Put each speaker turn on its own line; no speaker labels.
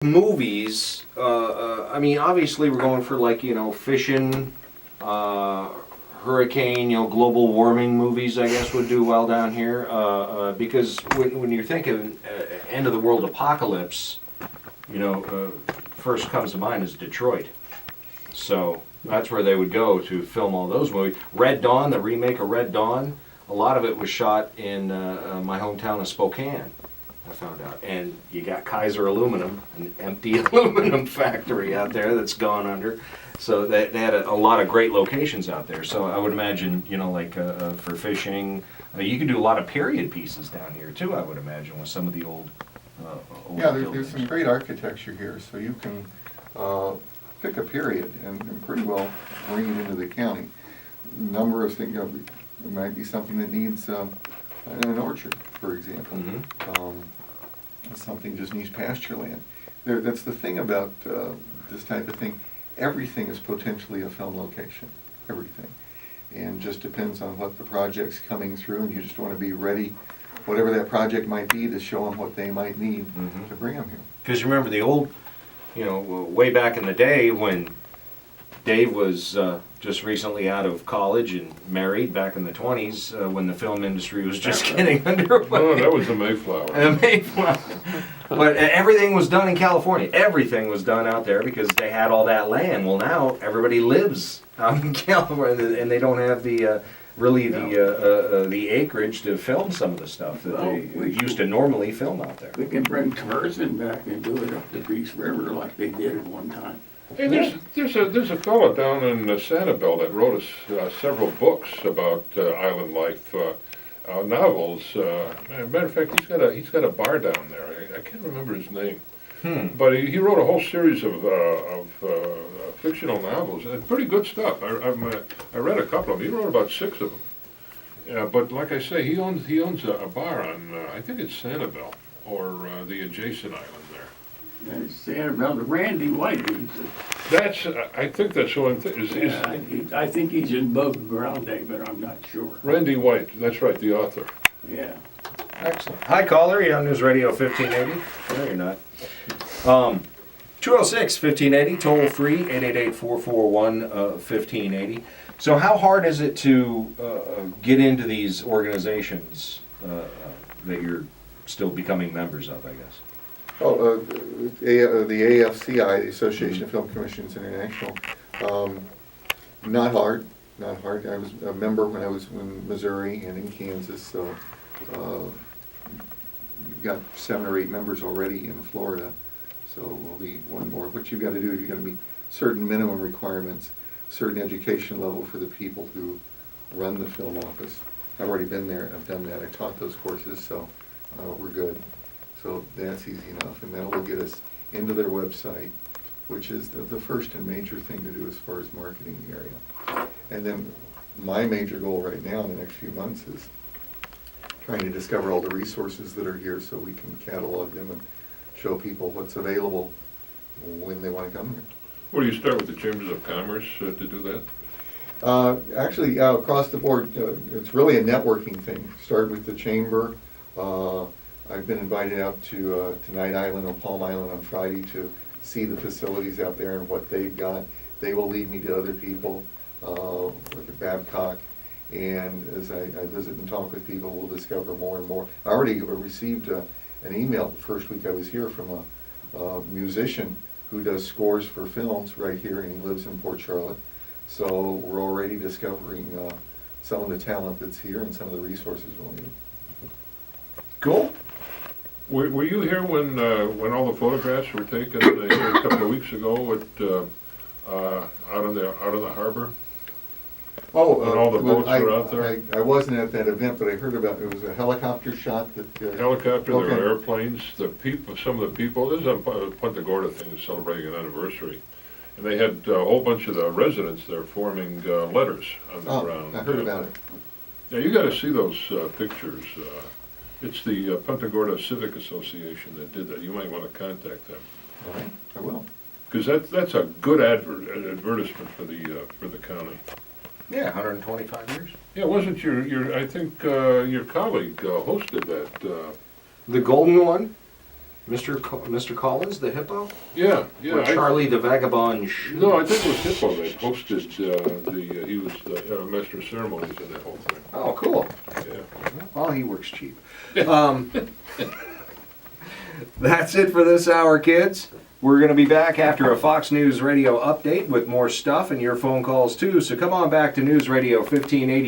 movies, I mean, obviously we're going for like, fishing, hurricane, global warming movies, I guess, would do well down here. Because when you're thinking end of the world apocalypse, first comes to mind is Detroit. So that's where they would go to film all those movies. Red Dawn, the remake of Red Dawn, a lot of it was shot in my hometown of Spokane, I found out. And you got Kaiser Aluminum, an empty aluminum factory out there that's gone under. So they had a lot of great locations out there. So I would imagine, like for fishing, you could do a lot of period pieces down here too, I would imagine, with some of the old
yeah, there's some great architecture here, so you can pick a period and pretty well bring it into the county. Number of things, it might be something that needs an orchard, for example. Something just needs pasture land. That's the thing about this type of thing. Everything is potentially a film location, everything. And just depends on what the project's coming through, and you just want to be ready, whatever that project might be, to show them what they might need to bring them here.
Because you remember the old, way back in the day when Dave was just recently out of college and married back in the 20s, when the film industry was just getting underway.
No, that was the Mayflower.
Mayflower. But everything was done in California. Everything was done out there because they had all that land. Well, now everybody lives out in California, and they don't have the the acreage to film some of the stuff that they used to normally film out there.
We can bring Tarzan back and do it up the Grease River like they did at one time.
Hey, there's a fellow down in Sanibel that wrote us several books about island life, novels. Matter of fact, he's got a bar down there. I can't remember his name, but he wrote a whole series of fictional novels and pretty good stuff. I read a couple of them. He wrote about 6 of them. But like I say, he owns a bar on I think it's Sanibel or the adjacent island there.
And Sanibel, the Randy White.
I think that's who I'm thinking.
I think he's in Boca Grande, but I'm not sure.
Randy White, that's right, the author.
Yeah.
Excellent. Hi, caller. You're on News Radio 1580. No, you're not. 206-1580, toll free, 888-441-1580. So how hard is it to get into these organizations that you're still becoming members of, I guess?
Oh, the AFCI, the Association of Film Commissions International, not hard. I was a member when I was in Missouri and in Kansas, so you've got 7 or 8 members already in Florida, so we'll be one more. What you've got to do is you've got to meet certain minimum requirements, certain education level for the people who run the film office. I've already been there, I've done that, I taught those courses, so we're good. So that's easy enough, and that will get us into their website, which is the first and major thing to do as far as marketing the area. And then my major goal right now in the next few months is trying to discover all the resources that are here so we can catalog them and show people what's available when they want to come here.
Well, do you start with the Chambers of Commerce to do that?
Actually, across the board, it's really a networking thing. Start with the chamber. I've been invited out to Night Island on Palm Island on Friday to see the facilities out there and what they've got. They will lead me to other people, like at Babcock, and as I visit and talk with people, we'll discover more and more. I already received an email the first week I was here from a musician who does scores for films right here, and he lives in Port Charlotte. So we're already discovering some of the talent that's here and some of the resources we'll need.
Cool.
Were you here when all the photographs were taken a couple of weeks ago out on the harbor?
Oh,
and all the boats were out there?
I wasn't at that event, but I heard about it was a helicopter shot that.
Helicopter,
okay.
there were airplanes. Some of the people. This is a Punta Gorda thing, celebrating an anniversary, and they had a whole bunch of the residents there forming letters on the ground.
I heard about it.
Yeah, you got to see those pictures. It's the Punta Gorda Civic Association that did that. You might want to contact them.
All right, I will.
Because that's a good advertisement for the county.
Yeah, 125 years.
Yeah, wasn't I think your colleague hosted that.
The golden one? Mr. Collins, the hippo?
Yeah,
Or
yeah.
Charlie the Vagabond Shoe?
No, I think it was Hippo that hosted, he was the master of ceremonies in that whole thing,
Oh, cool.
yeah.
Well, he works cheap. That's it for this hour, kids. We're going to be back after a Fox News Radio update with more stuff and your phone calls too. So come on back to News Radio 1580.